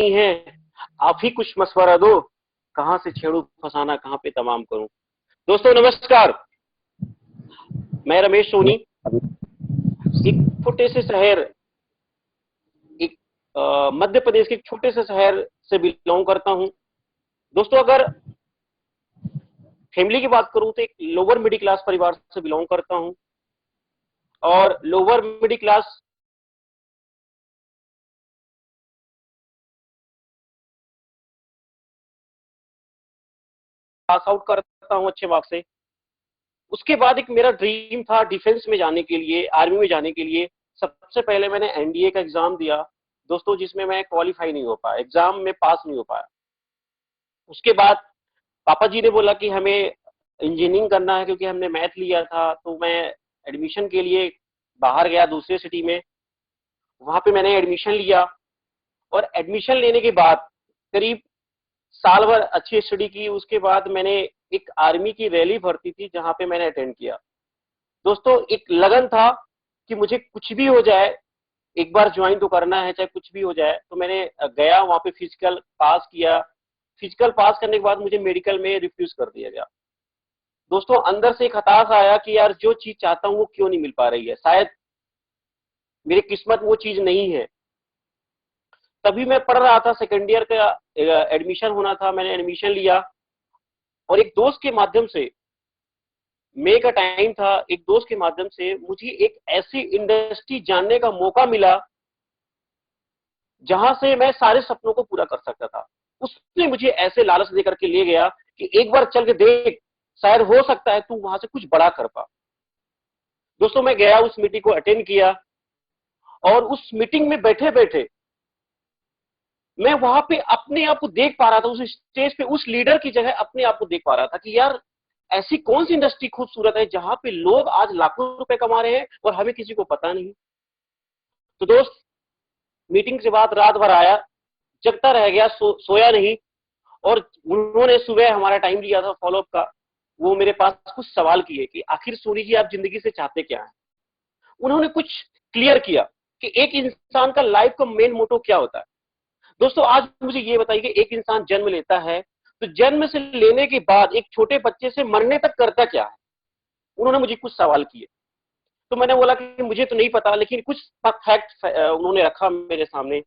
नहीं है, आप ही कुछ मशवरा दो, कहां से छेड़ू फसाना, कहां पे तमाम करूं। दोस्तों नमस्कार, मैं रमेश सोनी, एक छोटे से शहर, एक मध्य प्रदेश के एक छोटे से शहर से बिलोंग करता हूं। दोस्तों अगर फैमिली की बात करूं तो एक लोअर मिडिल क्लास परिवार से बिलोंग करता हूं, और lower middle class pass out करता हूं अच्छे मार्क्स से। उसके बाद एक मेरा ड्रीम था डिफेंस में जाने के लिए, आर्मी में जाने के लिए। सबसे पहले मैंने एनडीए का एग्जाम दिया दोस्तों, जिसमें मैं क्वालिफाई नहीं हो पाया, एग्जाम में पास नहीं हो पाया। उसके बाद पापा जी ने बोला कि हमें इंजीनियरिंग करना है, क्योंकि हमने मैथ लिया था। तो मैं एडमिशन के लिए बाहर गया दूसरे सिटी में, वहां पे मैंने एडमिशन लिया। और एडमिशन लेने के बाद करीब साल भर अच्छी स्टडी की। उसके बाद मैंने एक आर्मी की रैली भर्ती थी जहां पे मैंने अटेंड किया। दोस्तों एक लगन था कि मुझे कुछ भी हो जाए, एक बार ज्वाइन तो करना है, चाहे कुछ भी हो जाए। तो मैंने गया वहां पे, फिजिकल पास किया। फिजिकल पास करने के बाद मुझे मेडिकल में रिफ्यूज कर दिया गया। दोस्तों अंदर से एक हताश आया कि यार जो चीज चाहता हूँ वो क्यों नहीं मिल पा रही है, शायद मेरी किस्मत वो चीज नहीं है। तभी मैं पढ़ रहा था, सेकेंड ईयर का एडमिशन होना था, मैंने एडमिशन लिया। और एक दोस्त के माध्यम से, मई का टाइम था, एक दोस्त के माध्यम से मुझे एक ऐसी इंडस्ट्री जानने का मौका मिला जहां से मैं सारे सपनों को पूरा कर सकता था। उसने मुझे ऐसे लालच देकर के ले गया कि एक बार चल के देख, शायद हो सकता है तू वहां से कुछ बड़ा कर पा। दोस्तों मैं गया, उस मीटिंग को अटेंड किया, और उस मीटिंग में बैठे बैठे मैं वहां पे अपने आप को देख पा रहा था, उस स्टेज पे उस लीडर की जगह अपने आप को देख पा रहा था कि यार ऐसी कौन सी इंडस्ट्री खूबसूरत है जहां पे लोग आज लाखों रुपए कमा रहे हैं और हमें किसी को पता नहीं। तो दोस्त मीटिंग के बाद रात भर आया, जगता रह गया, सोया नहीं। और उन्होंने सुबह हमारा टाइम लिया था फॉलोअप का। वो मेरे पास कुछ सवाल किए कि आखिर सोनी जी आप जिंदगी से चाहते क्या है। उन्होंने कुछ क्लियर किया कि एक इंसान का लाइफ का मेन मोटो क्या होता है। दोस्तों आज मुझे ये बताइए कि एक इंसान जन्म लेता है, तो जन्म से लेने के बाद एक छोटे बच्चे से मरने तक करता क्या है। उन्होंने मुझे कुछ सवाल किए, तो मैंने बोला कि मुझे तो नहीं पता, लेकिन कुछ फैक्ट उन्होंने रखा मेरे सामने।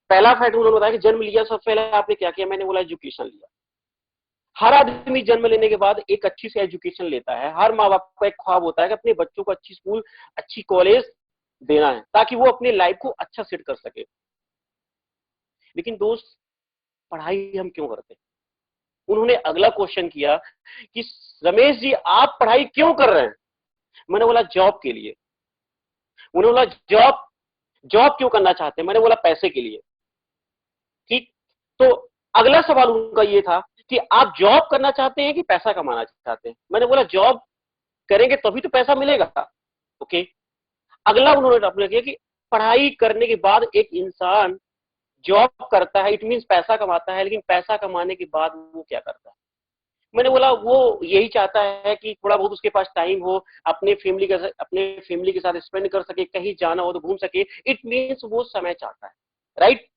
पहला फैक्ट उन्होंने बताया कि जन्म लिया सबसे पहले आपने क्या किया। मैंने बोला एजुकेशन लिया। हर आदमी जन्म लेने के बाद एक अच्छी सी एजुकेशन लेता है। हर माँ बाप का एक ख्वाब होता है कि अपने बच्चों को अच्छी स्कूल, अच्छी कॉलेज देना है, ताकि वो अपनी लाइफ को अच्छा सेट कर सके। लेकिन दोस्त पढ़ाई हम क्यों करते हैं। उन्होंने अगला क्वेश्चन किया कि रमेश जी आप पढ़ाई क्यों कर रहे हैं। मैंने बोला जॉब के लिए। उन्होंने बोला जॉब, जॉब क्यों करना चाहते हैं। मैंने बोला पैसे के लिए। ठीक, तो अगला सवाल उनका ये था कि आप जॉब करना चाहते हैं कि पैसा कमाना चाहते हैं। मैंने बोला जॉब करेंगे तभी तो पैसा मिलेगा। ओके, अगला उन्होंने अपने किया कि पढ़ाई करने के बाद एक इंसान जॉब करता है, इट मीन्स पैसा कमाता है, लेकिन पैसा कमाने के बाद वो क्या करता है। मैंने बोला वो यही चाहता है कि थोड़ा बहुत उसके पास टाइम हो, अपने फैमिली के साथ स्पेंड कर सके, कहीं जाना हो तो घूम सके, इट मीन्स वो समय चाहता है। राइट।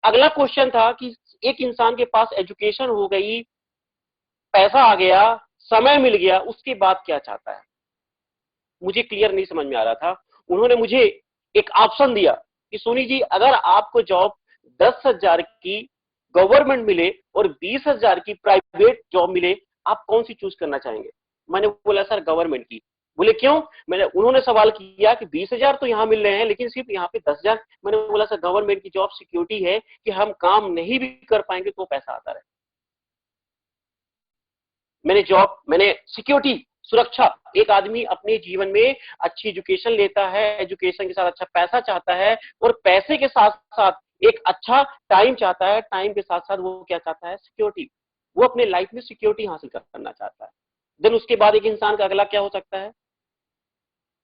अगला क्वेश्चन था कि एक इंसान के पास एजुकेशन हो गई, पैसा आ गया, समय मिल गया, उसके बाद क्या चाहता है। मुझे क्लियर नहीं समझ में आ रहा था। उन्होंने मुझे एक ऑप्शन दिया कि सोनी जी अगर आपको जॉब 10,000 की गवर्नमेंट मिले और 20,000 की प्राइवेट जॉब मिले, आप कौन सी चूज करना चाहेंगे। मैंने बोला सर गवर्नमेंट की। बोले क्यों। उन्होंने सवाल किया कि 20,000 तो यहाँ मिल रहे हैं, लेकिन सिर्फ यहाँ पे 10,000। मैंने बोला सर गवर्नमेंट की जॉब सिक्योरिटी है कि हम काम नहीं भी कर पाएंगे तो पैसा आता रहे। मैंने सिक्योरिटी, सुरक्षा। एक आदमी अपने जीवन में अच्छी एजुकेशन लेता है, एजुकेशन के साथ अच्छा पैसा चाहता है, और पैसे के साथ साथ एक अच्छा टाइम चाहता है, टाइम के साथ साथ वो क्या चाहता है, सिक्योरिटी। वो अपने लाइफ में सिक्योरिटी हासिल करना चाहता है। देन उसके बाद एक इंसान का अगला क्या हो सकता है,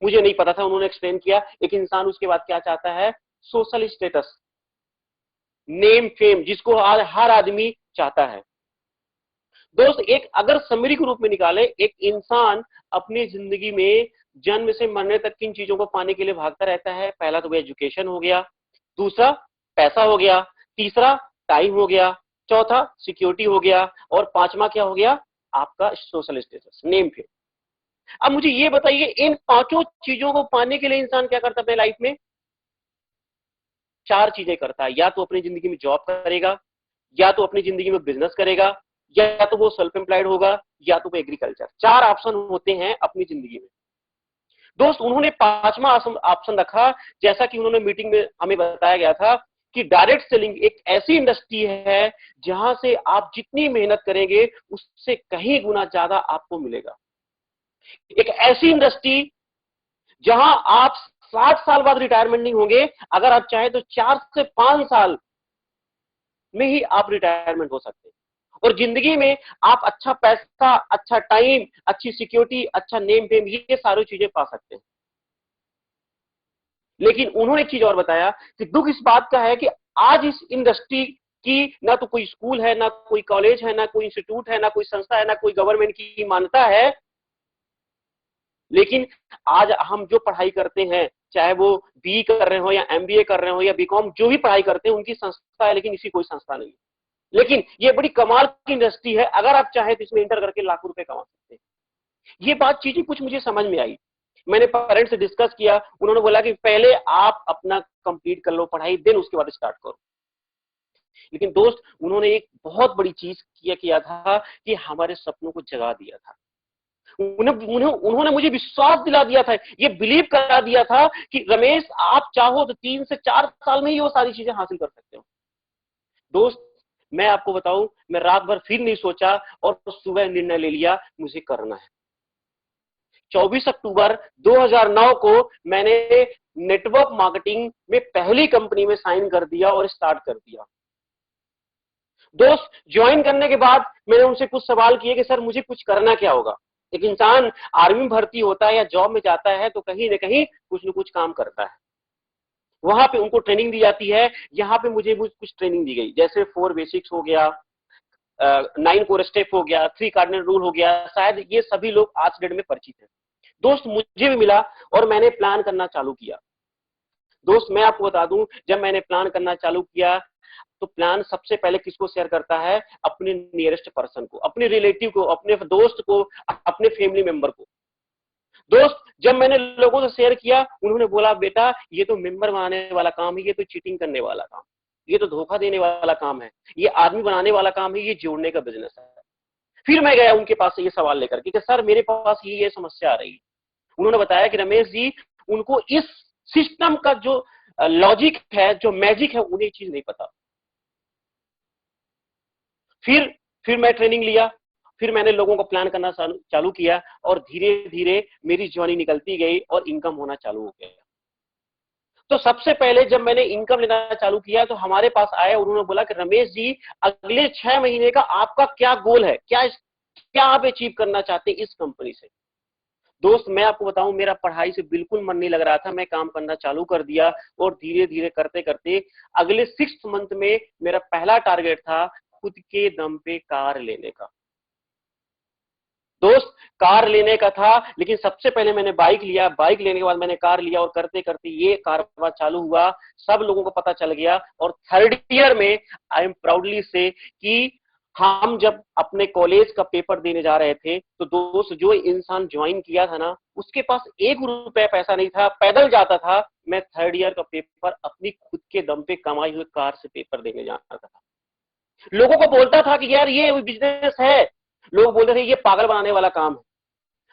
मुझे नहीं पता था, उन्होंने एक्सप्लेन किया। एक इंसान उसके बाद क्या चाहता है, सोशल स्टेटस, नेम फेम, जिसको हर आदमी चाहता है। दोस्त एक अगर समरी के रूप में निकाले, एक इंसान अपनी जिंदगी में जन्म से मरने तक किन चीजों को पाने के लिए भागता रहता है। पहला तो वो एजुकेशन हो गया, दूसरा पैसा हो गया, तीसरा टाइम हो गया, चौथा सिक्योरिटी हो गया, और पांचवा क्या हो गया, आपका सोशल स्टेटस, नेम फेम। अब मुझे ये बताइए, इन पांचों चीजों को पाने के लिए इंसान क्या करता है अपने लाइफ में? चार चीजें करता है, या तो अपनी जिंदगी में जॉब करेगा, या तो अपनी जिंदगी में बिजनेस करेगा, या तो वो सेल्फ एम्प्लॉयड होगा, या तो वो एग्रीकल्चर। चार ऑप्शन होते हैं अपनी जिंदगी में। दोस्त, उन्होंने पांचवा ऑप्शन रखा, जैसा कि उन्होंने मीटिंग में हमें बताया गया था कि डायरेक्ट सेलिंग एक ऐसी इंडस्ट्री है जहां से आप जितनी मेहनत करेंगे उससे कहीं गुना ज्यादा आपको मिलेगा। एक ऐसी इंडस्ट्री जहां आप 60 साल बाद रिटायरमेंट नहीं होंगे, अगर आप चाहे तो 4 से 5 साल में ही आप रिटायरमेंट हो सकते हैं, और जिंदगी में आप अच्छा पैसा, अच्छा टाइम, अच्छी सिक्योरिटी, अच्छा नेम फेम, ये सारी चीजें पा सकते हैं। लेकिन उन्होंने एक चीज और बताया कि दुख इस बात का है कि आज इस इंडस्ट्री की ना तो कोई स्कूल है, ना कोई कॉलेज है, ना कोई इंस्टीट्यूट है, ना कोई संस्था है, ना कोई गवर्नमेंट की मान्यता है। लेकिन आज हम जो पढ़ाई करते हैं, चाहे वो बी कर रहे हो या एमबीए कर रहे हो या बीकॉम, जो भी पढ़ाई करते हैं उनकी संस्था है, लेकिन इसी कोई संस्था नहीं है। लेकिन ये बड़ी कमाल की इंडस्ट्री है, अगर आप चाहें तो इसमें इंटर करके लाखों रुपए कमा सकते हैं। ये बात चीजें कुछ मुझे समझ में आई, मैंने पेरेंट्स से डिस्कस किया, उन्होंने बोला कि पहले आप अपना कंप्लीट कर लो पढ़ाई, देन उसके बाद स्टार्ट करो। लेकिन दोस्त, उन्होंने एक बहुत बड़ी चीज किया था कि हमारे सपनों को जगा दिया था। उन्होंने मुझे विश्वास दिला दिया था, ये बिलीव करा दिया था कि रमेश, आप चाहो तो 3 से 4 साल में ही वो सारी चीजें हासिल कर सकते हो। दोस्त, मैं आपको बताऊं, मैं रात भर फिर नहीं सोचा और सुबह निर्णय ले लिया, मुझे करना है। 24 अक्टूबर 2009 को मैंने नेटवर्क मार्केटिंग में पहली कंपनी में साइन कर दिया और स्टार्ट कर दिया। दोस्त, ज्वाइन करने के बाद मैंने उनसे कुछ सवाल किए कि सर मुझे कुछ करना क्या होगा। एक इंसान आर्मी में भर्ती होता है या जॉब में जाता है तो कहीं ना कहीं कुछ न कुछ काम करता है, वहां पे उनको ट्रेनिंग दी जाती है। यहाँ पे मुझे कुछ ट्रेनिंग दी गई, जैसे 4 बेसिक्स हो गया, 9 कोर स्टेप हो गया, 3 कार्डिनल रूल हो गया, शायद ये सभी लोग आज डेट में परिचित हैं। दोस्त, मुझे भी मिला और मैंने प्लान करना चालू किया। दोस्त, मैं आपको बता दूं, जब मैंने प्लान करना चालू किया तो प्लान सबसे पहले किसको शेयर करता है? अपने नियरेस्ट पर्सन को, अपने रिलेटिव को, अपने दोस्त को, अपने फैमिली मेंबर को। दोस्त, जब मैंने लोगों से शेयर किया, उन्होंने बोला बेटा ये तो मेंबर बनाने वाला काम है, ये तो चीटिंग करने वाला काम, ये तो धोखा देने वाला काम है, ये आदमी बनाने वाला काम है, ये जोड़ने का बिजनेस है। फिर मैं गया उनके पास से ये सवाल लेकर कि सर मेरे पास ये समस्या आ रही है। उन्होंने बताया कि रमेश जी, उनको इस सिस्टम का जो लॉजिक है, जो मैजिक है, उन्हें चीज नहीं पता। फिर मैं ट्रेनिंग लिया, फिर मैंने लोगों को प्लान करना चालू किया और धीरे धीरे मेरी जर्नी निकलती गई और इनकम होना चालू हो गया। तो सबसे पहले जब मैंने इनकम लेना चालू किया तो हमारे पास आए, उन्होंने बोला कि रमेश जी, अगले 6 महीने का आपका क्या गोल है, क्या आप अचीव करना चाहते हैं इस कंपनी से? दोस्त, मैं आपको बताऊं, मेरा पढ़ाई से बिल्कुल मन नहीं लग रहा था, मैं काम करना चालू कर दिया और धीरे धीरे करते करते अगले 6 मंथ में मेरा पहला टारगेट था खुद के दम पे कार लेने का। दोस्त, कार लेने का था, लेकिन सबसे पहले मैंने बाइक लिया, बाइक लेने के बाद मैंने कार लिया और करते करते ये कारवा चालू हुआ, सब लोगों को पता चल गया। और 3rd ईयर में आई एम प्राउडली से कि हम जब अपने कॉलेज का पेपर देने जा रहे थे तो दोस्त, जो इंसान ज्वाइन किया था ना, उसके पास 1 रुपया पैसा नहीं था, पैदल जाता था। मैं 3rd ईयर का पेपर अपनी खुद के दम पे कमाई हुई कार से पेपर देने जाता था। लोगों को बोलता था कि यार ये बिजनेस है, लोग बोलते थे ये पागल बनाने वाला काम है।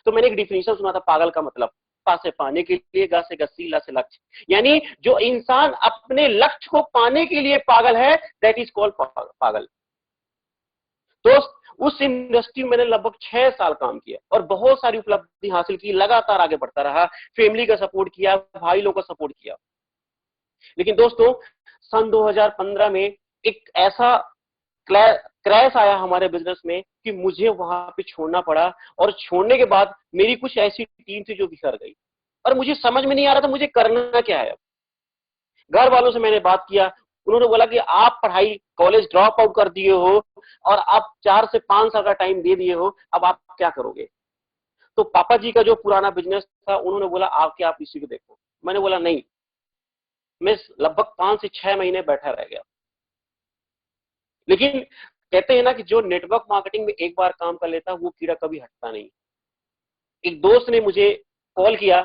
तो मैंने एक डिफिनेशन सुना था पागल का मतलब, पा से पाने के लिए, गा से गस्सी, ला से लक्ष्य। यानी जो इंसान अपने लक्ष्य को पाने के लिए पागल है, दैट इज कॉल्ड पागल। दोस्त, उस इंडस्ट्री में मैंने लगभग 6 साल काम किया और बहुत सारी उपलब्धि हासिल की, लगातार आगे बढ़ता रहा, फैमिली का सपोर्ट किया, भाई लोगों का सपोर्ट किया। लेकिन दोस्तों, सन 2015 में एक ऐसा क्रैश आया हमारे बिजनेस में कि मुझे वहां पे छोड़ना पड़ा, और छोड़ने के बाद मेरी कुछ ऐसी टीम थी जो बिखर गई और मुझे समझ में नहीं आ रहा था मुझे करना क्या है। घर वालों से मैंने बात किया, उन्होंने बोला कि आप पढ़ाई कॉलेज ड्रॉप आउट कर दिए हो और आप 4 से 5 साल का टाइम दे दिए हो, अब आप क्या करोगे? तो पापा जी का जो पुराना बिजनेस था, उन्होंने बोला आप इसी को देखो। मैंने बोला नहीं, मैं लगभग 5 से 6 महीने बैठा रह गया। लेकिन कहते हैं ना कि जो नेटवर्क मार्केटिंग में एक बार काम कर लेता है वो कीड़ा कभी हटता नहीं। एक दोस्त ने मुझे कॉल किया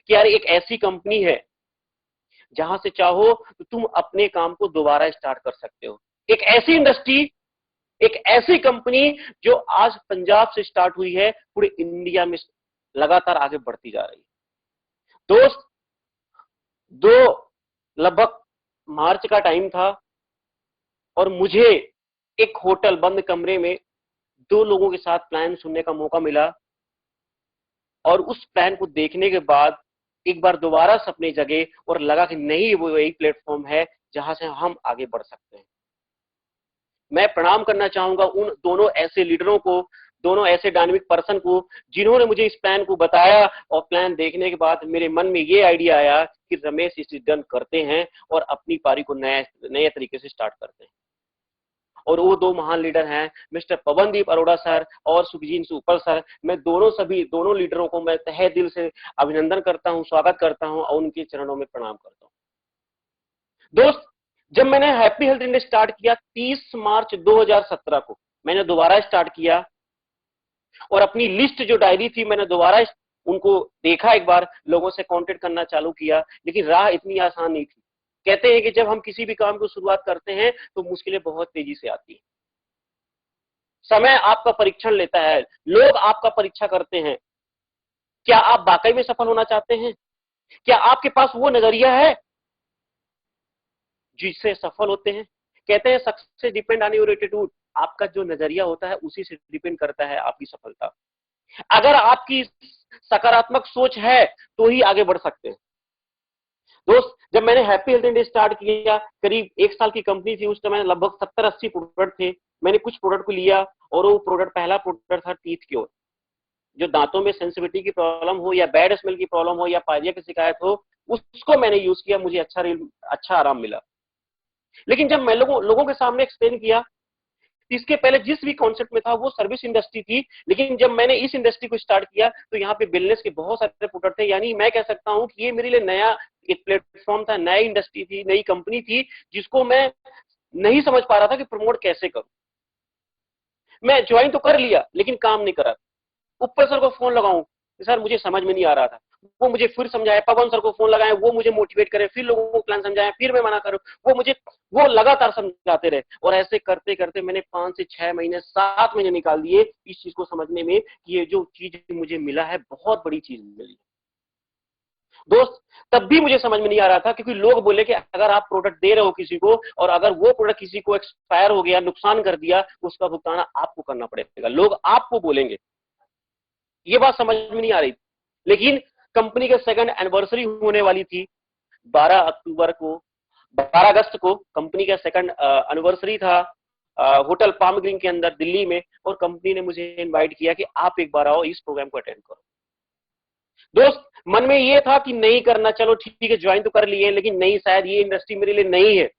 कि यार एक ऐसी कंपनी है जहां से चाहो तो तुम अपने काम को दोबारा स्टार्ट कर सकते हो। एक ऐसी इंडस्ट्री, एक ऐसी कंपनी जो आज पंजाब से स्टार्ट हुई है, पूरे इंडिया में लगातार आगे बढ़ती जा रही है। दोस्त, दो लगभग मार्च का टाइम था और मुझे एक होटल बंद कमरे में दो लोगों के साथ प्लान सुनने का मौका मिला और उस प्लान को देखने के बाद एक बार दोबारा सपने जगे और लगा कि नहीं, वो यही प्लेटफॉर्म है जहां से हम आगे बढ़ सकते हैं। मैं प्रणाम करना चाहूंगा उन दोनों ऐसे लीडरों को, दोनों ऐसे डायनामिक पर्सन को, जिन्होंने मुझे इस प्लान को बताया और प्लान देखने के बाद मेरे मन में ये आइडिया आया कि रमेश इसे डन करते हैं और अपनी पारी को नए तरीके से स्टार्ट करते हैं। और वो दो महान लीडर हैं मिस्टर पवनदीप अरोड़ा सर और सुखजीत सुपल सर। मैं दोनों लीडरों को मैं तहे दिल से अभिनंदन करता हूं, स्वागत करता हूं और उनके चरणों में प्रणाम करता हूं। दोस्त, जब मैंने हैप्पी हेल्थ इंडेक्स स्टार्ट किया 30 मार्च 2017 को, मैंने दोबारा स्टार्ट किया और अपनी लिस्ट जो डायरी थी मैंने दोबारा उनको देखा, एक बार लोगों से कांटेक्ट करना चालू किया। लेकिन राह इतनी आसान नहीं थी। कहते हैं कि जब हम किसी भी काम को शुरुआत करते हैं तो मुश्किलें बहुत तेजी से आती है। समय आपका परीक्षण लेता है, लोग आपका परीक्षा करते हैं। क्या आप वाकई में सफल होना चाहते हैं? क्या आपके पास वो नजरिया है जिससे सफल होते हैं? कहते हैं success depend on your attitude. आपका जो नजरिया होता है उसी से डिपेंड करता है आपकी सफलता। अगर आपकी सकारात्मक सोच है तो ही आगे बढ़ सकते हैं। दोस्त, जब मैंने हैप्पी हेल्थ इंडेक्स स्टार्ट किया, करीब 1 साल की कंपनी थी, उस समय लगभग 70-80 प्रोडक्ट थे। मैंने कुछ प्रोडक्ट को लिया और वो प्रोडक्ट, पहला प्रोडक्ट था टीथ क्योर। जो दांतों में सेंसिटिविटी की प्रॉब्लम हो या बैड स्मेल की प्रॉब्लम हो या पायरिया की शिकायत हो, उसको मैंने यूज किया, मुझे अच्छा आराम मिला। लेकिन जब मैं लोगों के सामने एक्सप्लेन किया, इसके पहले जिस भी कॉन्सेप्ट में था वो सर्विस इंडस्ट्री थी, लेकिन जब मैंने इस इंडस्ट्री को स्टार्ट किया तो यहाँ पे बिजनेस के बहुत सारे प्रोडक्ट थे। यानी मैं कह सकता हूँ कि ये मेरे लिए नया एक प्लेटफॉर्म था, नई इंडस्ट्री थी, नई कंपनी थी, जिसको मैं नहीं समझ पा रहा था कि प्रमोट कैसे करूं। मैं ज्वाइन तो कर लिया लेकिन काम नहीं करा। ऊपर सर को फोन लगाऊं, सर मुझे समझ में नहीं आ रहा था, वो मुझे फिर समझाए। पवन सर को फोन लगाए, वो मुझे मोटिवेट करे, फिर लोगों को प्लान समझाए, फिर मैं मना करूं, वो लगातार समझाते रहे। और ऐसे करते करते मैंने 5 से 6 महीने, 7 महीने निकाल दिए इस चीज को समझने में कि ये जो चीज मुझे मिला है बहुत बड़ी चीज मिली। दोस्त, तब भी मुझे समझ में नहीं आ रहा था, क्योंकि लोग बोले कि अगर आप प्रोडक्ट दे रहे हो किसी को और अगर वो प्रोडक्ट किसी को एक्सपायर हो गया, नुकसान कर दिया, उसका भुगतान आपको करना पड़ेगा। लोग आपको बोलेंगे, ये बात समझ में नहीं आ रही। लेकिन कंपनी के सेकंड एनिवर्सरी होने वाली थी 12 अगस्त को कंपनी का सेकंड एनिवर्सरी था होटल पाम ग्रीन के अंदर दिल्ली में, और कंपनी ने मुझे इनवाइट किया कि आप एक बार आओ, इस प्रोग्राम को अटेंड करो। दोस्त, मन में ये था कि नहीं करना, चलो ठीक है, ज्वाइन तो कर लिए, लेकिन नहीं, शायद ये इंडस्ट्री मेरे लिए नहीं है।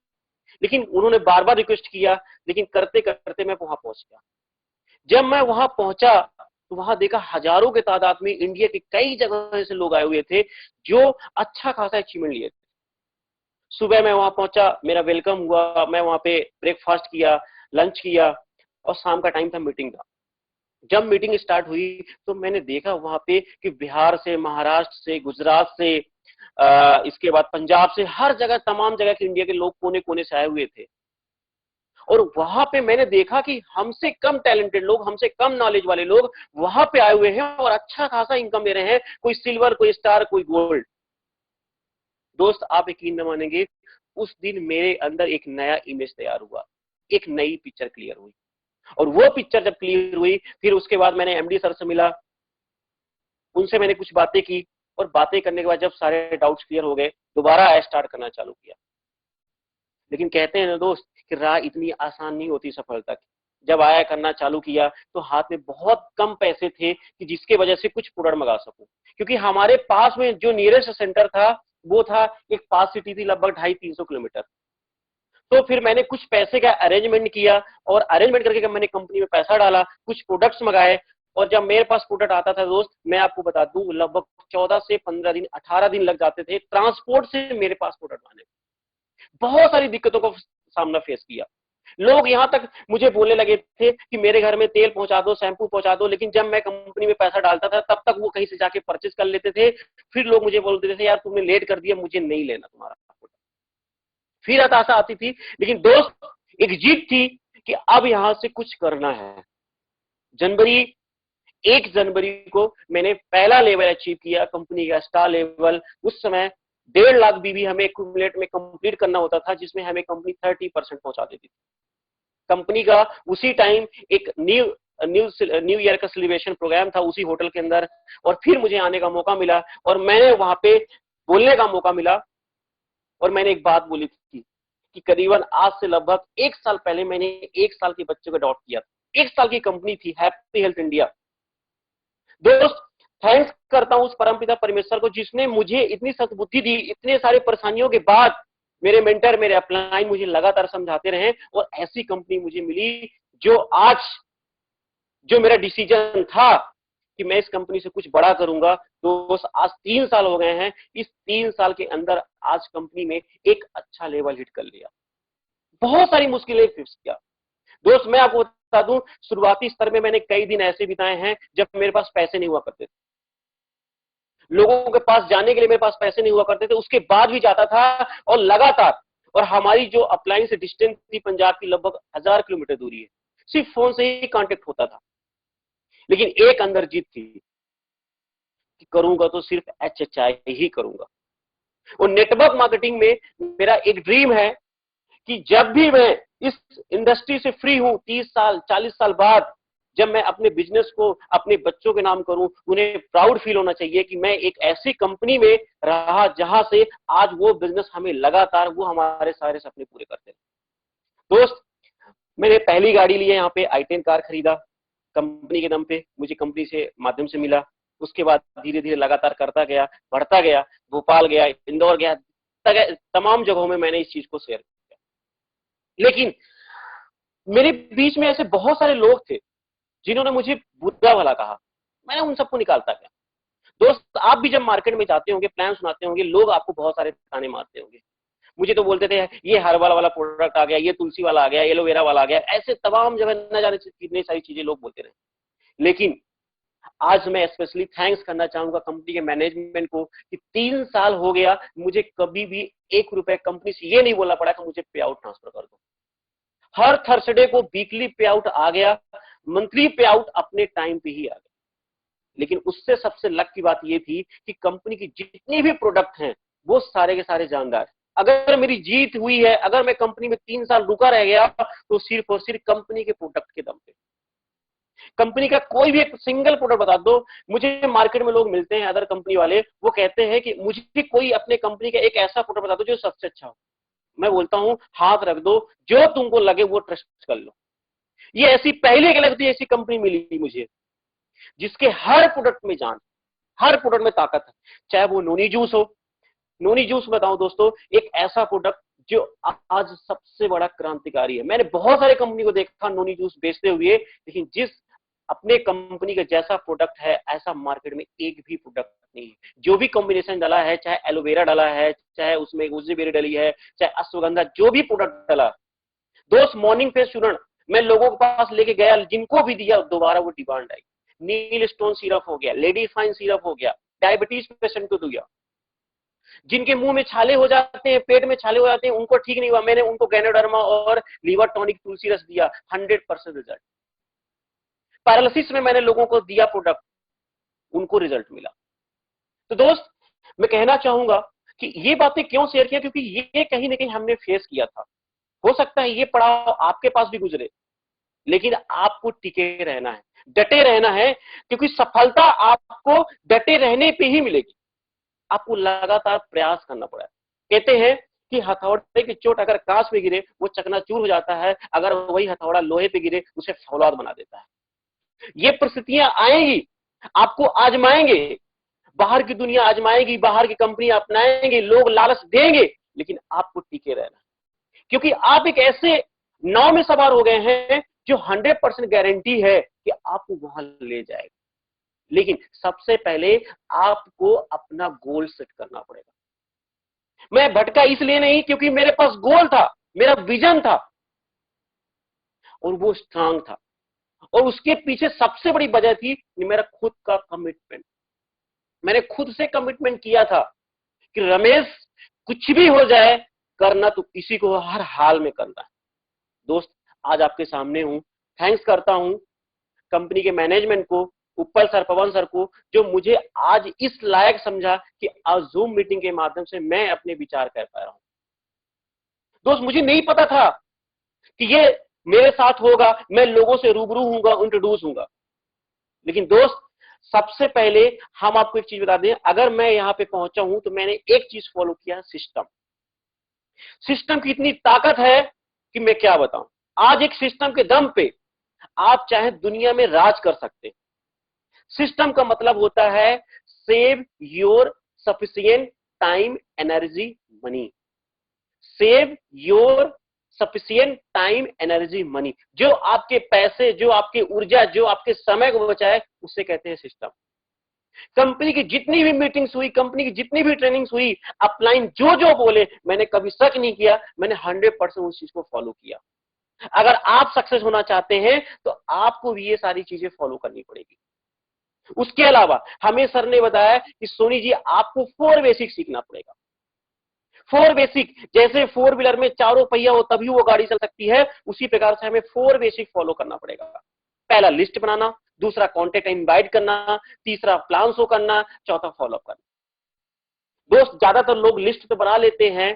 लेकिन उन्होंने बार बार रिक्वेस्ट किया, लेकिन करते करते मैं वहां पहुंच गया। जब मैं वहां पहुंचा तो वहां देखा हजारों के तादाद में इंडिया के कई जगह से लोग आए हुए थे जो अच्छा खासा अचीवमेंट लिए थे। सुबह मैं वहां पहुंचा, मेरा वेलकम हुआ, मैं वहां पे ब्रेकफास्ट किया, लंच किया और शाम का टाइम था, मीटिंग था। जब मीटिंग स्टार्ट हुई तो मैंने देखा वहां पे कि बिहार से, महाराष्ट्र से, गुजरात से, इसके बाद पंजाब से, हर जगह, तमाम जगह के इंडिया के लोग कोने कोने से आए हुए थे। और वहां पे मैंने देखा कि हमसे कम टैलेंटेड लोग, हमसे कम नॉलेज वाले लोग वहां पे आए हुए हैं और अच्छा खासा इनकम ले रहे हैं, कोई सिल्वर, कोई स्टार, कोई गोल्ड। दोस्त, आप यकीन न मानेंगे, उस दिन मेरे अंदर एक नया इमेज तैयार हुआ, एक नई पिक्चर क्लियर हुई। और वो पिक्चर जब क्लियर हुई, फिर उसके बाद मैंने एमडी सर से मिला, उनसे मैंने कुछ बातें की, और बातें करने के बाद जब सारे डाउट्स क्लियर हो गए, दोबारा स्टार्ट करना चालू किया। लेकिन कहते हैं ना दोस्त कि राह इतनी आसान नहीं होती सफलता की। जब आया करना चालू किया तो हाथ में बहुत कम पैसे थे कि जिसके वजह से कुछ प्रोडक्ट मंगा सकूं, क्योंकि हमारे पास में जो नियरेस्ट सेंटर था वो था एक पास सिटी थी, लगभग 250-300 किलोमीटर। तो फिर मैंने कुछ पैसे का अरेंजमेंट किया और अरेंजमेंट करके मैंने कंपनी में पैसा डाला, कुछ प्रोडक्ट्स मंगाए, और जब मेरे पास प्रोडक्ट आता था दोस्त, मैं आपको बता दूं, लगभग 14 से 15 दिन, 18 दिन लग जाते थे ट्रांसपोर्ट से मेरे पास प्रोडक्ट आने। बहुत सारी दिक्कतों का सामना फेस किया। लोग यहां तक मुझे बोलने लगे थे कि मेरे घर में तेल पहुंचा दो, शैम्पू पहुंचा दो, लेकिन जब मैं कंपनी में पैसा डालता था तब तक वो कहीं से जाके परचेज कर लेते थे। फिर लोग मुझे बोलते थे यार तुमने लेट कर दिया, मुझे नहीं लेना तुम्हारा। फिर हताशा आती थी, लेकिन दोस्त एक जीत थी कि अब यहां से कुछ करना है। जनवरी 1 जनवरी को मैंने पहला लेवल अचीव किया, कंपनी का स्टार लेवल। उस समय 1.5 लाख बीबी हमें एक्यूमुलेट में कंप्लीट करना होता था, जिसमें हमें कंपनी 30% पहुंचा देती थी। कंपनी का उसी टाइम एक न्यू ईयर का सेलिब्रेशन प्रोग्राम था उसी होटल के अंदर, और फिर मुझे आने का मौका मिला और मैंने वहां पे बोलने का मौका मिला। और मैंने एक बात बोली थी कि करीबन आज से लगभग 1 साल पहले मैंने 1 साल के बच्चे को अडॉप्ट किया था। 1 साल की कंपनी थी हैप्पी हेल्थ इंडिया। दोस्त थैंक्स करता हूं उस परमपिता परमेश्वर को जिसने मुझे इतनी सद्बुद्धि दी। इतने सारे परेशानियों के बाद मेरे मेंटर, मेरे अपलाइन मुझे लगातार समझाते रहे और ऐसी कंपनी मुझे मिली जो आज, जो मेरा डिसीजन था कि मैं इस कंपनी से कुछ बड़ा करूंगा, तो आज 3 साल हो गए हैं। इस 3 साल के अंदर आज कंपनी में एक अच्छा लेवल हिट कर लिया, बहुत सारी मुश्किलें फेस किया। दोस्त मैं आपको बता दूं, शुरुआती स्तर में मैंने कई दिन ऐसे बिताए हैं जब मेरे पास पैसे नहीं हुआ करते थे, लोगों के पास जाने के लिए मेरे पास पैसे नहीं हुआ करते थे, उसके बाद भी जाता था और लगातार। और हमारी जो अपलाइन से डिस्टेंस थी पंजाब की लगभग 1000 किलोमीटर दूरी है, सिर्फ फोन से ही कांटेक्ट होता था। लेकिन एक अंदर जीत थी कि करूंगा तो सिर्फ HHI ही करूंगा। और नेटवर्क मार्केटिंग में मेरा एक ड्रीम है कि जब भी मैं इस इंडस्ट्री से फ्री हूं 30 साल 40 साल बाद, जब मैं अपने बिजनेस को अपने बच्चों के नाम करूं, उन्हें प्राउड फील होना चाहिए कि मैं एक ऐसी कंपनी में रहा जहां से आज वो बिजनेस हमें लगातार वो हमारे सारे सपने पूरे करते हैं। दोस्त मैंने पहली गाड़ी ली है, यहाँ पे i10 कार खरीदा कंपनी के दम पे, मुझे कंपनी से माध्यम से मिला। उसके बाद धीरे धीरे लगातार करता गया, बढ़ता गया, भोपाल गया, इंदौर गया, तमाम जगहों में मैंने इस चीज को शेयर किया। लेकिन मेरे बीच में ऐसे बहुत सारे लोग थे जिन्होंने मुझे बुरा भला कहा, मैंने उन सबको निकालता गया। दोस्त आप भी जब मार्केट में जाते होंगे, प्लान सुनाते होंगे, लोग आपको बहुत सारे ताने मारते होंगे। मुझे तो बोलते थे ये हर्बल वाला प्रोडक्ट आ गया, ये तुलसी वाला आ गया, एलोवेरा वाला आ गया, ऐसे तमाम जगह न जाने से कितनी सारी चीजें लोग बोलते रहे। लेकिन आज मैं स्पेशली थैंक्स करना चाहूंगा कंपनी के मैनेजमेंट को कि 3 साल हो गया मुझे कभी भी 1 रुपए कंपनी से ये नहीं बोलना पड़ा कि मुझे पे आउट ट्रांसफर कर दो। हर थर्सडे को वीकली पे आउट आ गया, मंथली पे आउट अपने टाइम पे ही आ गया। लेकिन उससे सबसे लक की बात ये थी कि कंपनी की जितनी भी प्रोडक्ट हैं वो सारे के सारे जानदार। अगर मेरी जीत हुई है, अगर मैं कंपनी में 3 साल रुका रह गया, तो सिर्फ और सिर्फ कंपनी के प्रोडक्ट के दम पे। कंपनी का कोई भी एक सिंगल प्रोडक्ट बता दो। मुझे मार्केट में लोग मिलते हैं अदर कंपनी वाले, वो कहते हैं कि मुझे कोई अपने कंपनी का एक ऐसा प्रोडक्ट बता दो जो सबसे अच्छा हो। मैं बोलता हूं हाथ रख दो, जो तुमको लगे वो ट्रस्ट कर लो। ये ऐसी पहले के लगती ऐसी कंपनी मिली मुझे जिसके हर प्रोडक्ट में जान, हर प्रोडक्ट में ताकत है। चाहे वो नोनी जूस हो, नोनी जूस बताओ दोस्तों, एक ऐसा प्रोडक्ट जो आज सबसे बड़ा क्रांतिकारी है। मैंने बहुत सारे कंपनी को देखा नोनी जूस बेचते हुए, लेकिन जिस अपने कंपनी का जैसा प्रोडक्ट है ऐसा मार्केट में एक भी प्रोडक्ट नहीं है। जो भी कॉम्बिनेशन डाला है, चाहे एलोवेरा डाला है, चाहे उसमें गुजराती डली है, चाहे अश्वगंधा, जो भी प्रोडक्ट डाला। दोस्त मॉर्निंग फेस चूर्ण मैं लोगों के पास लेके गया, जिनको भी दिया दोबारा वो डिमांड आई। नील स्टोन सिरप हो गया, लेडी फाइन सिरप हो गया, डायबिटीज पेशेंट को दिया। जिनके मुंह में छाले हो जाते हैं, पेट में छाले हो जाते हैं, उनको ठीक नहीं हुआ, मैंने उनको गैनोडर्मा और लीवर टॉनिक तुलसी रस दिया, 100% रिजल्ट। पैरालिसिस में मैंने लोगों को दिया प्रोडक्ट, उनको रिजल्ट मिला। तो दोस्त मैं कहना चाहूंगा कि ये बातें क्यों शेयर किया, क्योंकि ये कहीं ना कहीं हमने फेस किया था। हो सकता है ये पड़ाव आपके पास भी गुजरे, लेकिन आपको टिके रहना है, डटे रहना है, क्योंकि सफलता आपको डटे रहने पे ही मिलेगी। आपको लगातार प्रयास करना पड़ा है। कहते हैं कि हथौड़े की चोट अगर कांच पे गिरे वो चकनाचूर हो जाता है, अगर वही हथौड़ा लोहे पे गिरे उसे फौलाद बना देता है। ये परिस्थितियां आएंगी, आपको आजमाएंगे, बाहर की दुनिया आजमाएगी, बाहर की कंपनी अपनाएंगे, लोग लालच देंगे, लेकिन आपको टिके रहना, क्योंकि आप एक ऐसे नाव में सवार हो गए हैं जो 100% गारंटी है कि आपको वहां ले जाएगा। लेकिन सबसे पहले आपको अपना गोल सेट करना पड़ेगा। मैं भटका इसलिए नहीं क्योंकि मेरे पास गोल था, मेरा विजन था। और वो स्ट्रांग था। और उसके पीछे सबसे बड़ी वजह थी मेरा खुद का कमिटमेंट। मैंने खुद से कमिटमेंट किया था कि रमेश, कुछ भी हो जाए, करना तो इसी को हर हाल में करना है। दोस्त, आज आपके सामने हूं। थैंक्स करता हूं कंपनी के मैनेजमेंट को, उपल सर, पवन सर को, जो मुझे आज इस लायक समझा कि आज जूम मीटिंग के माध्यम से मैं अपने विचार कर पा रहा हूं। दोस्त, मुझे नहीं पता था कि ये मेरे साथ होगा, मैं लोगों से रूबरू होऊंगा, इंट्रोड्यूस होऊंगा। लेकिन दोस्त, सबसे पहले हम आपको एक चीज बता दें, अगर मैं यहां पे पहुंचा हूं तो मैंने एक चीज फॉलो किया, सिस्टम। सिस्टम की इतनी ताकत है कि मैं क्या बताऊं। आज एक सिस्टम के दम पे आप चाहे दुनिया में राज कर सकते हैं। सिस्टम का मतलब होता है save your sufficient time, energy, money. Save your sufficient time, energy, money. जो आपके पैसे, जो आपकी ऊर्जा, जो आपके समय को बचाए, उससे कहते हैं सिस्टम। कंपनी की जितनी भी मीटिंग्स हुई, कंपनी की जितनी भी ट्रेनिंग्स हुई, अपलाइन जो जो बोले, मैंने कभी शक नहीं किया, मैंने 100% उस चीज को फॉलो किया। अगर आप सक्सेस होना चाहते हैं तो आपको भी ये सारी चीजें फॉलो करनी पड़ेगी। उसके अलावा हमें सर ने बताया कि सोनी जी, आपको 4 बेसिक सीखना पड़ेगा। 4 बेसिक, जैसे 4 व्हीलर में चारों पहिया हो तभी वो गाड़ी चल सकती है, उसी प्रकार से हमें 4 बेसिक फॉलो करना पड़ेगा। पहला, लिस्ट बनाना। दूसरा, कॉन्टेक्ट इनवाइट करना। तीसरा, प्लान शो करना। चौथा, फॉलो अप करना। दोस्त, ज्यादातर लोग लिस्ट तो बना लेते हैं,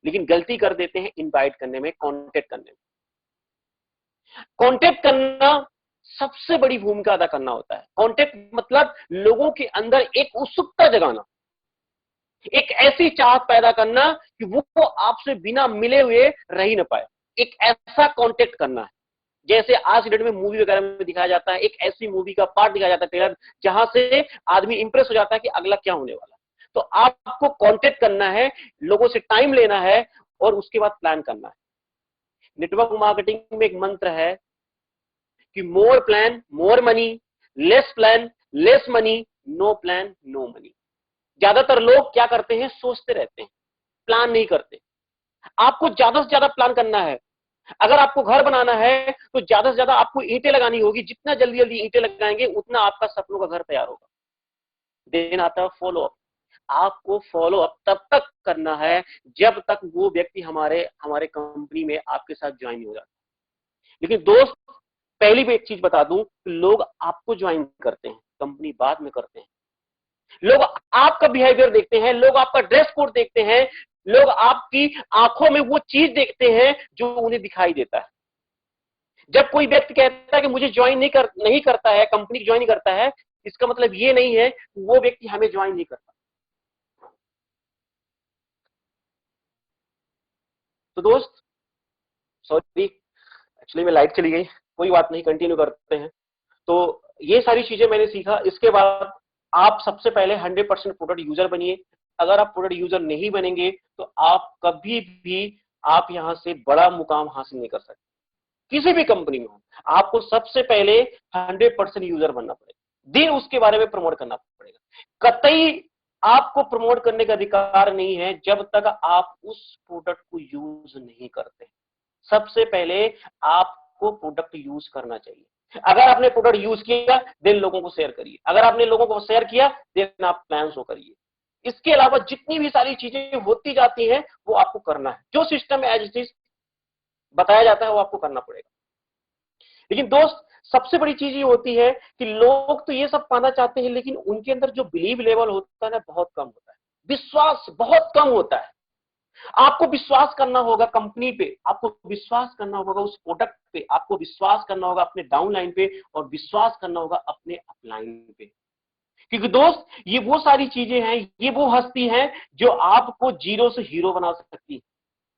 लेकिन गलती कर देते हैं इनवाइट करने में, कॉन्टेक्ट करने में। कॉन्टेक्ट करना सबसे बड़ी भूमिका अदा करना होता है। कॉन्टेक्ट मतलब लोगों के अंदर एक उत्सुकता जगाना, एक ऐसी चाहत पैदा करना कि वो आपसे बिना मिले हुए रह ही ना पाए। एक ऐसा कॉन्टेक्ट करना है, जैसे आज की डेट में मूवी वगैरह में दिखाया जाता है, एक ऐसी मूवी का पार्ट दिखाया जाता है ट्रेलर, जहां से आदमी इंप्रेस हो जाता है कि अगला क्या होने वाला है। तो आपको कॉन्टेक्ट करना है, लोगों से टाइम लेना है और उसके बाद प्लान करना है। नेटवर्क मार्केटिंग में एक मंत्र है कि more plan more money, less plan less money, no plan no money. ज्यादातर लोग क्या करते हैं, सोचते रहते हैं, प्लान नहीं करते। आपको ज्यादा से ज्यादा प्लान करना है। अगर आपको घर बनाना है तो ज्यादा से ज्यादा आपको ईंटें लगानी होगी। जितना जल्दी जल्दी ईंटें लगाएंगे, उतना आपका सपनों का घर तैयार होगा। देन आता है फॉलो अप। आपको फॉलो अप तब तक करना है जब तक वो व्यक्ति हमारे हमारे कंपनी में आपके साथ ज्वाइन हो जाता है। लेकिन दोस्त, पहली भी एक चीज बता दूं, लोग आपको ज्वाइन करते हैं, कंपनी बाद में करते हैं। लोग आपका बिहेवियर देखते हैं, लोग आपका ड्रेस कोड देखते हैं, लोग आपकी आंखों में वो चीज देखते हैं जो उन्हें दिखाई देता है। जब कोई व्यक्ति कहता है कि मुझे ज्वाइन नहीं करता है, कंपनी ज्वाइन नहीं करता है, इसका मतलब ये नहीं है कि वो व्यक्ति हमें ज्वाइन नहीं करता। तो दोस्त, सॉरी, एक्चुअली में लाइट चली गई, कोई बात नहीं, कंटिन्यू करते हैं। तो ये सारी चीजें मैंने सीखा। इसके बाद आप सबसे पहले 100% प्रोडक्ट यूजर बनिए। अगर आप प्रोडक्ट यूजर नहीं बनेंगे तो आप कभी भी आप यहां से बड़ा मुकाम हासिल नहीं कर सकते। किसी भी कंपनी में हो, आपको सबसे पहले 100% यूजर बनना पड़ेगा, देन उसके बारे में प्रमोट करना पड़ेगा। कतई आपको प्रमोट करने का अधिकार नहीं है जब तक आप उस प्रोडक्ट को यूज नहीं करते। सबसे पहले आपको प्रोडक्ट यूज करना चाहिए। अगर आपने प्रोडक्ट यूज किया, देन लोगों को शेयर करिए। अगर आपने लोगों को शेयर किया, देन आप प्लान शो करिए। इसके अलावा जितनी भी सारी चीजें होती जाती हैं, वो आपको करना है। जो सिस्टम एज इट इज बताया जाता है, वो आपको करना पड़ेगा। लेकिन दोस्त, सबसे बड़ी चीज ये होती है कि लोग तो ये सब पाना चाहते हैं, लेकिन उनके अंदर जो बिलीव लेवल होता है ना, बहुत कम होता है। विश्वास बहुत कम होता है। आपको विश्वास करना होगा कंपनी पे, आपको विश्वास करना होगा उस प्रोडक्ट पे, आपको विश्वास करना होगा अपने डाउनलाइन पे, और विश्वास करना होगा अपने अपलाइन पे। क्योंकि दोस्त, ये वो सारी चीजें हैं, ये वो हस्ती है जो आपको जीरो से हीरो बना सकती है।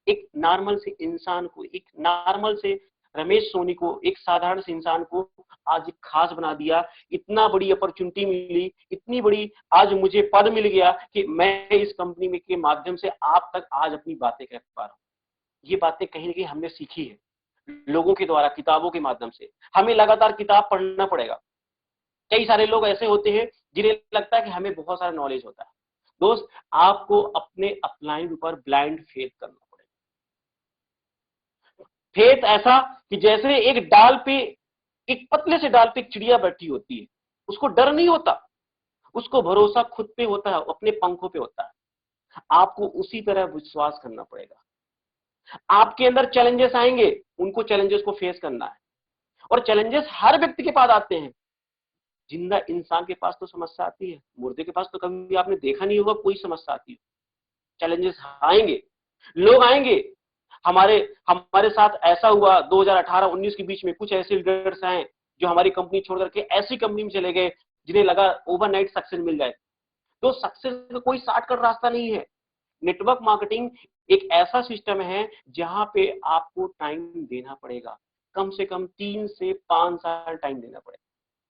एक नॉर्मल से इंसान को, एक नॉर्मल से रमेश सोनी को, एक साधारण से इंसान को आज एक खास बना दिया। इतना बड़ी अपॉर्चुनिटी मिली, इतनी बड़ी आज मुझे पद मिल गया कि मैं इस कंपनी में के माध्यम से आप तक आज अपनी बातें कह पा रहा हूँ। ये बातें कहीं ना कहीं हमने सीखी है लोगों के द्वारा, किताबों के माध्यम से। हमें लगातार किताब पढ़ना पड़ेगा। कई सारे लोग ऐसे होते हैं जिन्हें लगता है कि हमें बहुत सारा नॉलेज होता है। दोस्त, आपको अपने अपलाइन पर ब्लाइंड फेथ करना पड़ेगा। फेथ ऐसा कि जैसे एक डाल पे, एक पतले से डाल पे एक चिड़िया बैठी होती है, उसको डर नहीं होता, उसको भरोसा खुद पे होता है, अपने पंखों पे होता है। आपको उसी तरह विश्वास करना पड़ेगा। आपके अंदर चैलेंजेस आएंगे, उनको चैलेंजेस को फेस करना है। और चैलेंजेस हर व्यक्ति के पास आते हैं। जिंदा इंसान के पास तो समस्या आती है, मुर्दे के पास तो कभी आपने देखा नहीं होगा कोई समस्या आती है। चैलेंजेस आएंगे, लोग आएंगे। हमारे हमारे साथ ऐसा हुआ 2018-19 के बीच में, कुछ ऐसे लीडर्स आए जो हमारी कंपनी छोड़ करके ऐसी कंपनी में चले गए जिन्हें लगा ओवरनाइट सक्सेस मिल जाए। तो सक्सेस का कोई शॉर्टकट रास्ता नहीं है। नेटवर्क मार्केटिंग एक ऐसा सिस्टम है जहां पे आपको टाइम देना पड़ेगा, कम से कम 3 से 5 साल टाइम देना पड़ेगा।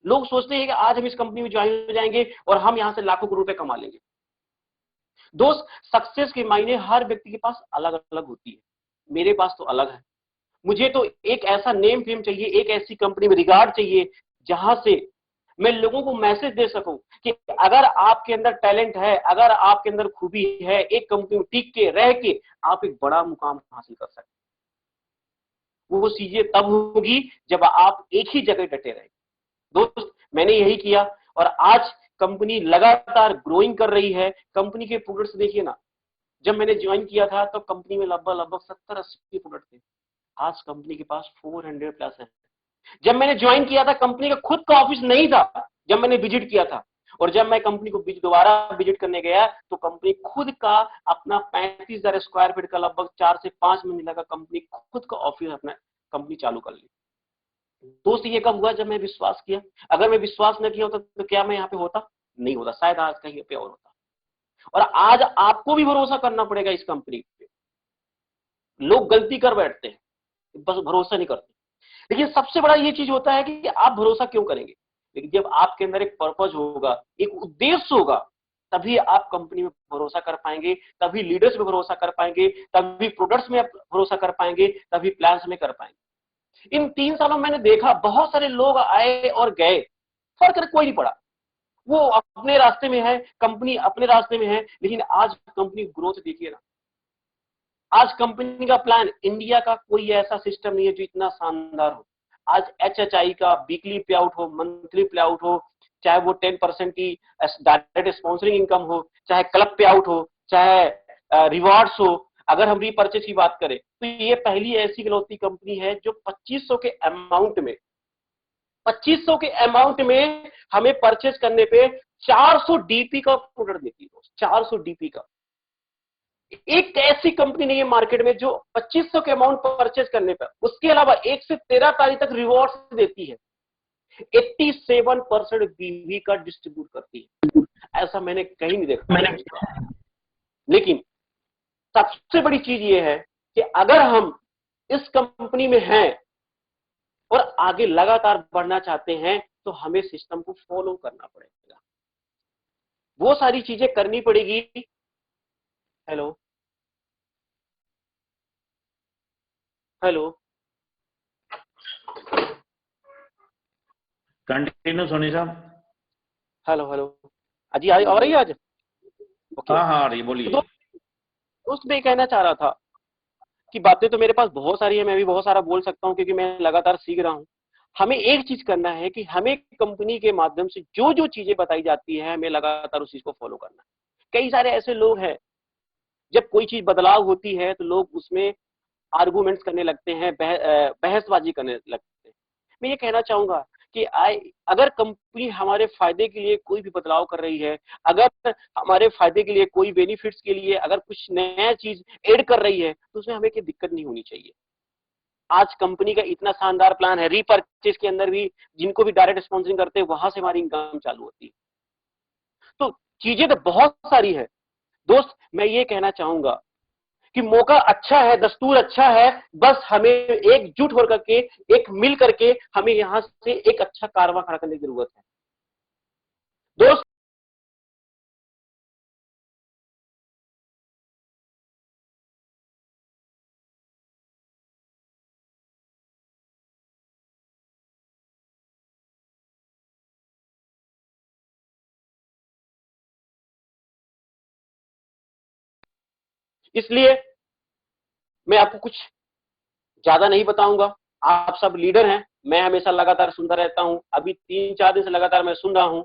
लोग सोचते हैं कि आज हम इस कंपनी में ज्वाइन हो जाएंगे और हम यहां से लाखों करोड़ रुपए कमा लेंगे। दोस्त, सक्सेस के मायने हर व्यक्ति के पास अलग अलग होती है। मेरे पास तो अलग है। मुझे तो एक ऐसा नेम फेम चाहिए, एक ऐसी कंपनी में रिगार्ड चाहिए जहां से मैं लोगों को मैसेज दे सकूं कि अगर आपके अंदर टैलेंट है, अगर आपके अंदर खूबी है, एक कंपनी में टिक के रह के आप एक बड़ा मुकाम हासिल कर सकते हैं। वो चीजें तब होगी जब आप एक ही जगह डटे रहेंगे। दोस्त, मैंने यही किया और आज कंपनी लगातार ग्रोइंग कर रही है। कंपनी के प्रोडक्ट्स देखिए ना, जब मैंने ज्वाइन किया था तो कंपनी में लगभग लगभग 70-80 प्रोडक्ट थे। आज कंपनी के पास 400 प्लस है। जब मैंने ज्वाइन किया था कंपनी का खुद का ऑफिस नहीं था, जब मैंने विजिट किया था। और जब मैं कंपनी को दोबारा विजिट करने गया तो कंपनी खुद का अपना 35,000 स्क्वायर फीट का लगभग 4 से 5 महीने का कंपनी खुद का ऑफिस अपना कंपनी चालू कर ली। दोस्त, ये कब हुआ? जब मैं विश्वास किया। अगर मैं विश्वास न किया होता तो क्या मैं यहाँ पे होता? नहीं होता, शायद आज कहीं पे और होता। और आज आपको भी भरोसा करना पड़ेगा इस कंपनी पे। लोग गलती कर बैठते हैं, बस भरोसा नहीं करते। लेकिन सबसे बड़ा ये चीज होता है कि आप भरोसा क्यों करेंगे। लेकिन जब आपके अंदर एक पर्पज होगा, एक उद्देश्य होगा, तभी आप कंपनी में भरोसा कर पाएंगे, तभी लीडर्स में भरोसा कर पाएंगे, तभी प्रोडक्ट्स में भरोसा कर पाएंगे, तभी प्लान्स में कर पाएंगे। इन 3 सालों में मैंने देखा बहुत सारे लोग आए और गए, फर्क कोई नहीं पड़ा। वो अपने रास्ते में है, कंपनी अपने रास्ते में है, लेकिन आज कंपनी ग्रोथ देखिए ना। आज कंपनी का प्लान, इंडिया का कोई ऐसा सिस्टम नहीं है जो इतना शानदार हो। आज HHI का वीकली पे आउट हो, मंथली पे आउट हो, चाहे वो 10% की डायरेक्ट स्पॉन्सरिंग इनकम हो, चाहे क्लब पे आउट हो, चाहे रिवॉर्ड्स हो। अगर हम रीपर्चेज की बात करें तो ये पहली ऐसी इकलौती कंपनी है जो 2500 के अमाउंट में हमें परचेज करने पे 400 DP का प्रोडक्ट देती है। 400 DP का एक ऐसी कंपनी नहीं है मार्केट में जो 2500 के अमाउंट परचेज करने पर उसके अलावा 1 से 13 तारीख तक रिवॉर्ड देती है। 87% बीवी का डिस्ट्रीब्यूट करती है। ऐसा मैंने कहीं नहीं देखा। लेकिन सबसे बड़ी चीज ये है कि अगर हम इस कंपनी में हैं और आगे लगातार बढ़ना चाहते हैं तो हमें सिस्टम को फॉलो करना पड़ेगा, वो सारी चीजें करनी पड़ेगी। हेलो हेलो कंटिन्यू सोनी साहब। हेलो हेलो अजी आ रही है आज? ओके। हाँ हाँ, रही बोलिए। दोस्त, मैं कहना चाह रहा था कि बातें तो मेरे पास बहुत सारी है, मैं भी बहुत सारा बोल सकता हूँ क्योंकि मैं लगातार सीख रहा हूँ। हमें एक चीज करना है कि हमें कंपनी के माध्यम से जो जो चीजें बताई जाती है हमें लगातार उस चीज को फॉलो करना है। कई सारे ऐसे लोग हैं, जब कोई चीज बदलाव होती है तो लोग उसमें आर्गूमेंट्स करने लगते हैं, बहसबाजी करने लगते हैं। मैं ये कहना चाहूंगा कि अगर कंपनी हमारे फायदे के लिए कोई भी बदलाव कर रही है, अगर हमारे फायदे के लिए कोई बेनिफिट्स के लिए अगर कुछ नया चीज ऐड कर रही है तो उसमें हमें कोई दिक्कत नहीं होनी चाहिए। आज कंपनी का इतना शानदार प्लान है, रीपर्चेज के अंदर भी जिनको भी डायरेक्ट स्पॉन्सरिंग करते हैं वहां से हमारी इनकम चालू होती है। तो चीजें तो बहुत सारी है। दोस्त, मैं ये कहना चाहूंगा कि मौका अच्छा है, दस्तूर अच्छा है, बस हमें एकजुट होकर के, एक मिल करके हमें यहां से एक अच्छा कारवां खड़ा करने की जरूरत है। दोस्त, इसलिए मैं आपको कुछ ज्यादा नहीं बताऊंगा, आप सब लीडर हैं, मैं हमेशा लगातार सुनता रहता हूं। अभी 3-4 दिन से लगातार मैं सुन रहा हूं।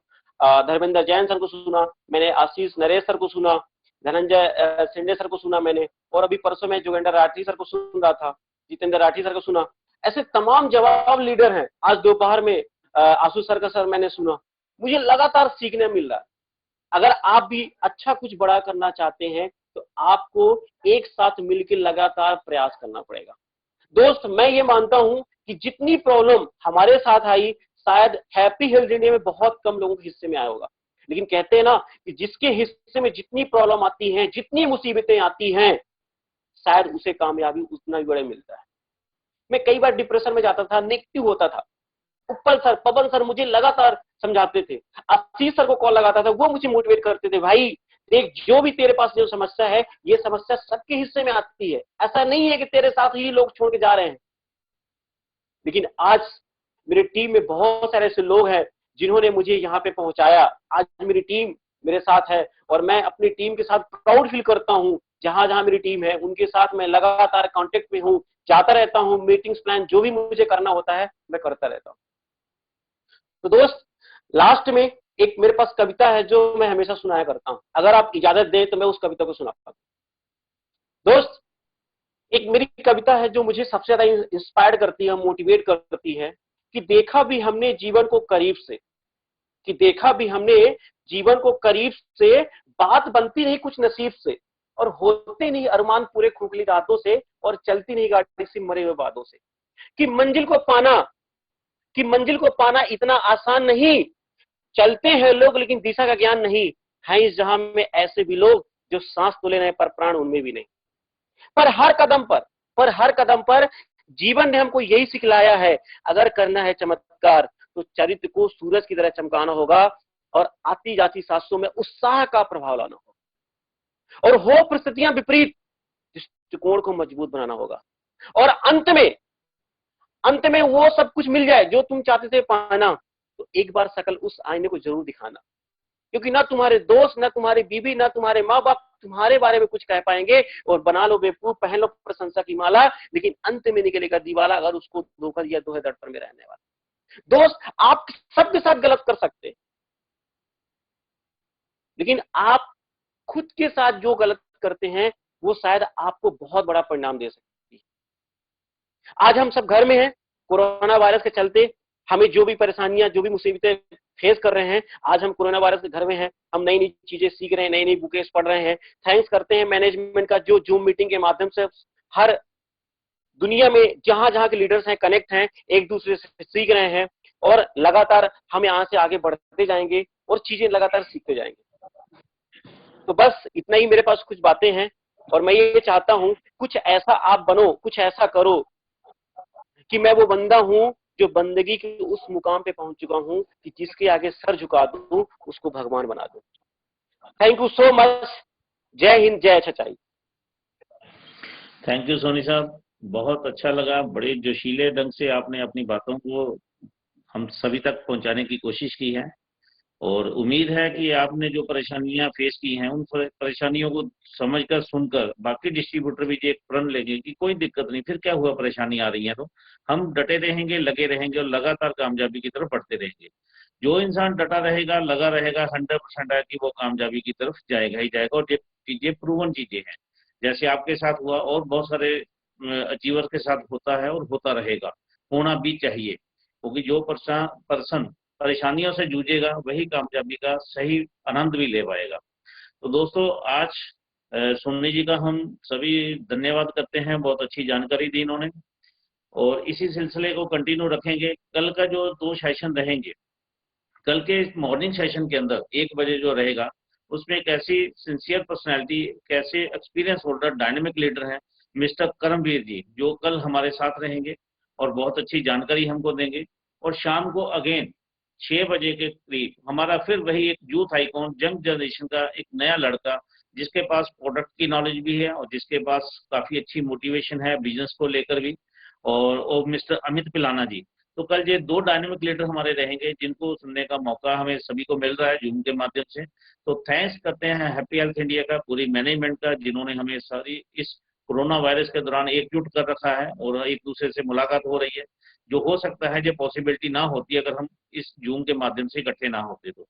धर्मेंद्र जैन सर को सुना मैंने, आशीष नरेश सर को सुना, धनंजय सिंडे सर को सुना मैंने, और अभी परसों में जोगेंद्र राठी सर को सुन रहा था, जितेंद्र राठी सर को सुना। ऐसे तमाम जवाब लीडर हैं। आज दोपहर में आशु सर का सर मैंने सुना। मुझे लगातार सीखने मिल रहा है। अगर आप भी अच्छा कुछ बड़ा करना चाहते हैं तो आपको एक साथ मिलकर लगातार प्रयास करना पड़ेगा। दोस्त, मैं ये मानता हूं कि जितनी प्रॉब्लम हमारे साथ आई, शायद हैप्पी हेल्थ इंडिया में बहुत कम लोगों के हिस्से में आया होगा, लेकिन कहते हैं ना कि जिसके हिस्से में जितनी प्रॉब्लम आती है, जितनी मुसीबतें आती हैं, शायद उसे कामयाबी उतना ही बड़ा मिलता है। मैं कई बार डिप्रेशन में जाता था, नेगेटिव होता था। उत्पल सर, पवन सर मुझे लगातार समझाते थे, आशीष सर को कॉल लगाता था, वो मुझे मोटिवेट करते थे, भाई देख जो भी तेरे पास जो समस्या है, ये समस्या सबके हिस्से में आती है, ऐसा नहीं है कि तेरे साथ ही लोग छोड़ के जा रहे हैं। लेकिन आज मेरी टीम में बहुत सारे ऐसे लोग हैं जिन्होंने मुझे यहाँ पे पहुंचाया। आज मेरी टीम मेरे साथ है और मैं अपनी टीम के साथ प्राउड फील करता हूँ। जहां जहां मेरी टीम है उनके साथ मैं लगातार कांटेक्ट में हूँ, जाता रहता हूँ, मीटिंग्स प्लान जो भी मुझे करना होता है मैं करता रहता हूँ। तो दोस्त, लास्ट में एक मेरे पास कविता है जो मैं हमेशा सुनाया करता हूं। अगर आप इजाजत दें तो मैं उस कविता को सुनाता हूं। दोस्त, एक मेरी कविता है जो मुझे सबसे ज्यादा इंस्पायर करती है, मोटिवेट करती है कि देखा भी हमने जीवन को करीब से, कि देखा भी हमने जीवन को करीब से, बात बनती नहीं कुछ नसीब से, और होते नहीं अरमान पूरे खोखली रातों से, और चलती नहीं गाड़ी से मरे हुए बादों से। कि मंजिल को पाना इतना आसान नहीं, चलते हैं लोग लेकिन दिशा का ज्ञान नहीं, है इस जहां में ऐसे भी लोग जो सांस तो ले रहे हैं पर प्राण उनमें भी नहीं। पर हर कदम पर जीवन ने हमको यही सिखलाया है, अगर करना है चमत्कार तो चरित्र को सूरज की तरह चमकाना होगा, और आती जाती सांसों में उत्साह का प्रभाव लाना होगा, और हो परिस्थितियां विपरीत दृष्टिकोण को मजबूत बनाना होगा, और अंत में वो सब कुछ मिल जाए जो तुम चाहते थे पाना, तो एक बार शकल उस आईने को जरूर दिखाना। क्योंकि ना तुम्हारे दोस्त, ना तुम्हारी बीवी, ना तुम्हारे माँ बाप तुम्हारे बारे में कुछ कह पाएंगे, और बना लो बेवकूफ, पहन लो प्रशंसा की माला, लेकिन अंत में निकलेगा दीवाला अगर उसको धोखा दिया तो है दर्पण में रहने वाला। दोस्त, आप सबके साथ गलत कर सकते, लेकिन आप खुद के साथ जो गलत करते हैं वो शायद आपको बहुत बड़ा परिणाम दे सकती है। आज हम सब घर में हैं, कोरोना वायरस के चलते हमें जो भी परेशानियां, जो भी मुसीबतें फेस कर रहे हैं, आज हम कोरोना वायरस के घर में हैं, हम नई नई चीजें सीख रहे हैं, नई नई बुकें पढ़ रहे हैं। थैंक्स करते हैं मैनेजमेंट का जो जूम मीटिंग के माध्यम से हर दुनिया में जहां जहां के लीडर्स हैं कनेक्ट हैं, एक दूसरे से सीख रहे हैं, और लगातार हम यहाँ से आगे बढ़ते जाएंगे और चीजें लगातार सीखते जाएंगे। तो बस इतना ही मेरे पास कुछ बातें हैं, और मैं ये चाहता हूं कुछ ऐसा आप बनो, कुछ ऐसा करो कि मैं वो बंदा हूं जो बंदगी के उस मुकाम पे पहुंच चुका हूं कि जिसके आगे सर झुका दूं उसको भगवान बना दूं। Thank you so much. जय हिंद, जय सच्चाई। थैंक यू सोनी साहब, बहुत अच्छा लगा। बड़े जोशीले ढंग से आपने अपनी बातों को हम सभी तक पहुंचाने की कोशिश की है, और उम्मीद है कि आपने जो परेशानियां फेस की हैं उन परेशानियों को समझकर, सुनकर बाकी डिस्ट्रीब्यूटर भी एक प्रण लेंगे कि कोई दिक्कत नहीं, फिर क्या हुआ, परेशानी आ रही है तो हम डटे रहेंगे, लगे रहेंगे और लगातार कामयाबी की तरफ बढ़ते रहेंगे। जो इंसान डटा रहेगा, लगा रहेगा, 100% है कि वो कामयाबी की तरफ जाएगा ही जाएगा। और ये चीजें प्रूवन चीजें हैं, जैसे आपके साथ हुआ और बहुत सारे अचीवर के साथ होता है और होता रहेगा, होना भी चाहिए, क्योंकि जो पर्सन परेशानियों से जूझेगा वही कामयाबी का सही आनंद भी ले पाएगा। तो दोस्तों, आज सोनी जी का हम सभी धन्यवाद करते हैं, बहुत अच्छी जानकारी दी इन्होंने, और इसी सिलसिले को कंटिन्यू रखेंगे। कल का जो 2 सेशन रहेंगे, कल के मॉर्निंग सेशन के अंदर 1 बजे जो रहेगा, उसमें एक ऐसी सिंसियर पर्सनैलिटी, कैसे एक्सपीरियंस होल्डर, डायनेमिक लीडर हैं मिस्टर करमवीर जी, जो कल हमारे साथ रहेंगे और बहुत अच्छी जानकारी हमको देंगे। और शाम को अगेन 6 बजे के करीब हमारा फिर वही एक यूथ आइकॉन, यंग जनरेशन का एक नया लड़का, जिसके पास प्रोडक्ट की नॉलेज भी है और जिसके पास काफी अच्छी मोटिवेशन है बिजनेस को लेकर भी, और मिस्टर अमित पिलाना जी। तो कल ये 2 डायनेमिक लीडर हमारे रहेंगे जिनको सुनने का मौका हमें सभी को मिल रहा है जूम के माध्यम से। तो थैंक्स करते हैं हैप्पी हेल्थ इंडिया का, पूरी मैनेजमेंट का, जिन्होंने हमें सारी इस कोरोना वायरस के दौरान एकजुट कर रखा है और एक दूसरे से मुलाकात हो रही है, जो हो सकता है जो पॉसिबिलिटी ना होती अगर हम इस जूम के माध्यम से इकट्ठे ना होते तो।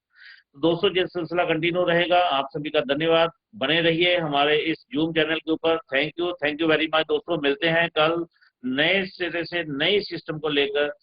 दोस्तों ये सिलसिला कंटिन्यू रहेगा। आप सभी का धन्यवाद, बने रहिए हमारे इस जूम चैनल के ऊपर। थैंक यू वेरी मच दोस्तों। मिलते हैं कल नए सिरे से नई सिस्टम को लेकर